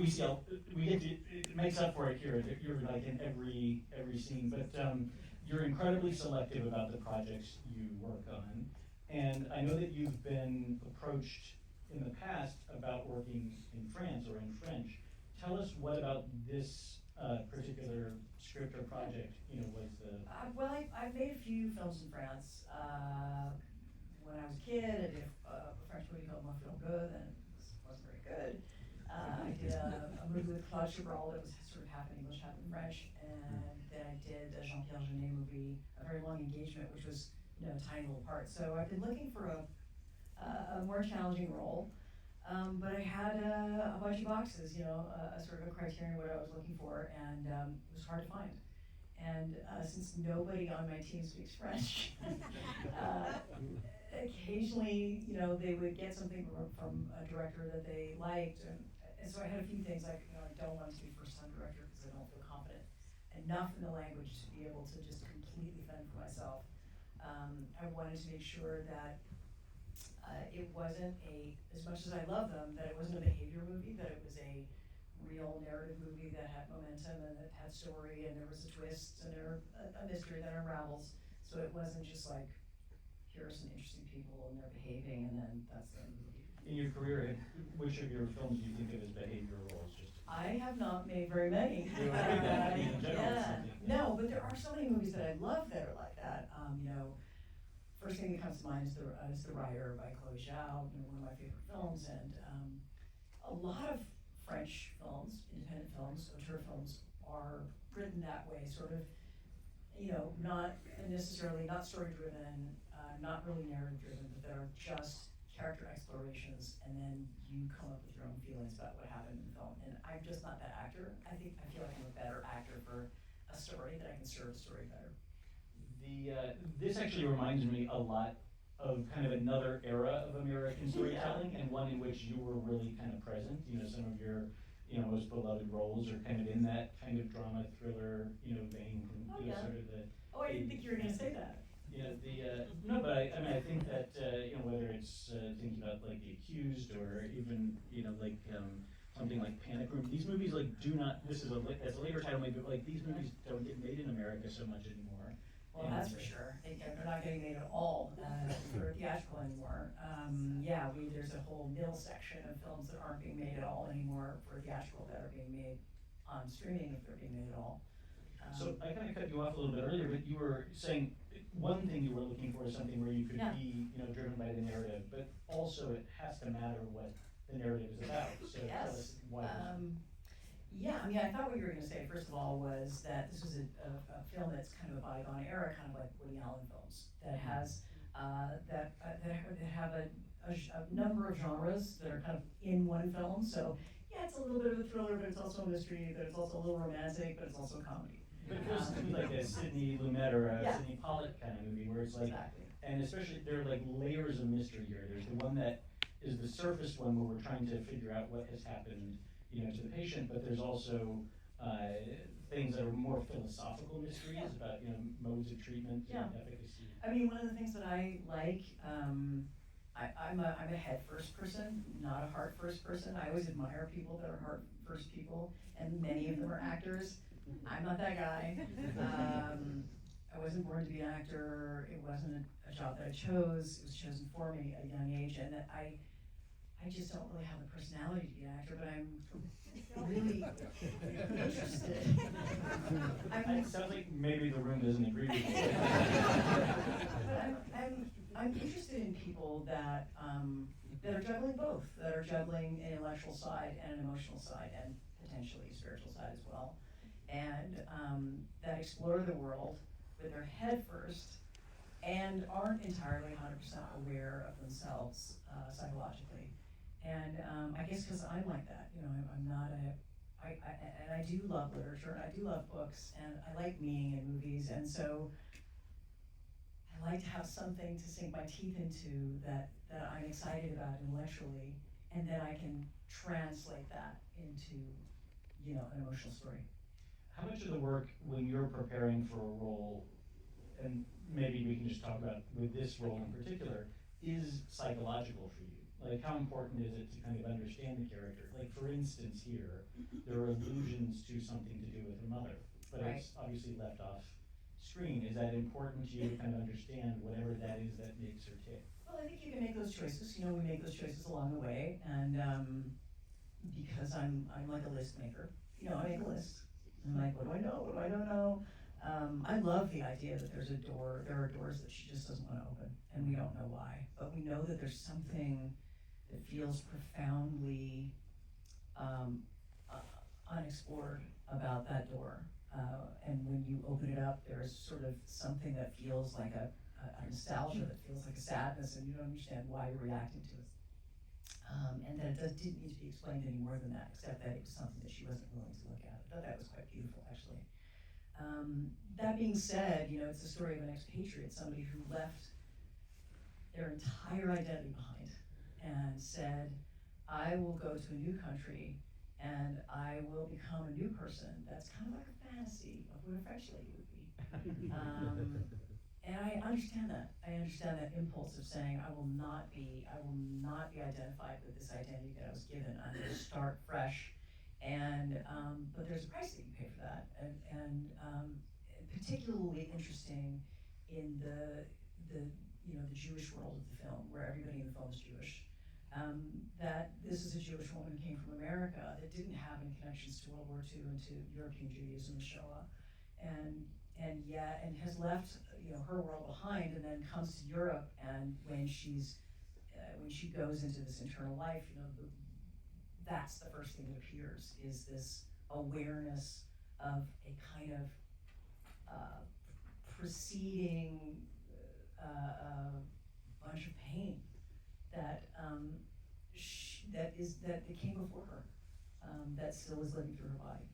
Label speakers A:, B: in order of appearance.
A: we see, we get to, it makes up for it here, that you're like in every scene, but, you're incredibly selective about the projects you work on. And I know that you've been approached in the past about working in France or in French. Tell us what about this particular script or project, was the.
B: Well, I've made a few films in France. When I was a kid, I did a French movie called Moi Film Good, and it wasn't very good. I did a movie with Claude Chabrol that was sort of half in English, half in French, and then I did a Jean-Pierre Jeunet movie, A Very Long Engagement, which was a tiny little part. So I've been looking for a more challenging role. But I had a bunch of boxes, a sort of a criterion what I was looking for, and it was hard to find. And since nobody on my team speaks French, occasionally, they would get something from a director that they liked, and so I had a few things like, I don't want to be first-time director because I don't feel confident enough in the language to be able to just completely fend for myself. I wanted to make sure that it wasn't as much as I love them, that it wasn't a behavior movie, that it was a real narrative movie that had momentum and that had story, and there was a twist and there a mystery that unravels. So it wasn't just like, here are some interesting people and they're behaving and then that's the movie.
A: In your career, which of your films do you think of as behavioral roles?
B: I have not made very many. No, but there are so many movies that I love that are like that. First thing that comes to mind is The Rider by Chloe Zhao, one of my favorite films, and a lot of French films, independent films, auteur films, are written that way, sort of, not necessarily, not story-driven, not really narrative-driven, but they're just character explorations, and then you come up with your own feelings about what happened in the film. And I'm just not that actor. I feel like I'm a better actor for a story, that I can serve a story better.
A: This actually reminds me a lot of kind of another era of American storytelling, and one in which you were really kind of present. Some of your most beloved roles are kind of in that kind of drama thriller vein from sort of the.
B: Oh, I didn't think you were going to say that.
A: No, but I think that whether it's thinking about like The Accused or even like something like Panic Room, these movies do not. This is that's a later title maybe, but these movies don't get made in America so much anymore.
B: Well, that's for sure. They're not getting made at all for theatrical anymore. There's a whole middle section of films that aren't being made at all anymore for theatrical that are being made on streaming if they're being made at all.
A: So I kind of cut you off a little bit earlier, but you were saying one thing you were looking for is something where you could be, driven by the narrative, but also it has to matter what the narrative is about. So tell us why.
B: I thought what you were going to say, first of all, was that this was a film that's kind of a bygone era, kind of like Woody Allen films, that has that have a number of genres that are kind of in one film. So it's a little bit of a thriller, but it's also a mystery, but it's also a little romantic, but it's also a comedy.
A: But it feels to me like a Sidney Lumet or a Sidney Pollack kind of movie, where it's like, and especially there are like layers of mystery here. There's the one that is the surface one where we're trying to figure out what has happened, to the patient, but there's also things that are more philosophical mysteries about, modes of treatment and efficacy.
B: I mean, one of the things that I like, I'm a head first person, not a heart first person. I always admire people that are heart first people, and many of them are actors. I'm not that guy. I wasn't born to be an actor. It wasn't a job that I chose. It was chosen for me at a young age, and I just don't really have the personality to be an actor, but I'm really interested.
A: It sounds like maybe the room doesn't agree with you.
B: But I'm interested in people that are juggling both, that are juggling an intellectual side and an emotional side, and potentially a spiritual side as well, and that explore the world with their head first and aren't entirely 100% aware of themselves psychologically. And I guess because I'm like that, I'm not and I do love literature, and I do love books, and I like meaning in movies, and so I like to have something to sink my teeth into that I'm excited about intellectually, and then I can translate that into, an emotional story.
A: How much of the work when you're preparing for a role, and maybe we can just talk about with this role in particular, is psychological for you? Like, how important is it to kind of understand the character? Like, for instance, here, there are allusions to something to do with her mother, but it's obviously left off screen. Is that important to you to kind of understand whatever that is that makes her tick?
B: Well, I think you can make those choices, you know, we make those choices along the way, and, because I'm like a list maker, you know, I make a list. I'm like, what do I know, what do I don't know? I love the idea that there are doors that she just doesn't wanna open, and we don't know why, but we know that there's something that feels profoundly, unexplored about that door. And when you open it up, there's sort of something that feels like a nostalgia, that feels like a sadness, and you don't understand why you're reacting to it. And that it didn't need to be explained any more than that, except that it was something that she wasn't willing to look at. I thought that was quite beautiful, actually. That being said, you know, it's the story of an expatriate, somebody who left their entire identity behind and said, I will go to a new country and I will become a new person. That's kind of like a fantasy of what a French lady would be. And I understand that. I understand that impulse of saying, I will not be identified with this identity that I was given. I'm gonna start fresh. And, but there's a price that you pay for that. And particularly interesting in the you know, the Jewish world of the film, where everybody in the film is Jewish. That this is a Jewish woman who came from America that didn't have any connections to World War II and to European Judaism and Shoah, and has left, you know, her world behind, and then comes to Europe, and when she goes into this internal life, you know, that's the first thing that appears, is this awareness of a kind of preceding bunch of pain that that came before her, that still is living through her body.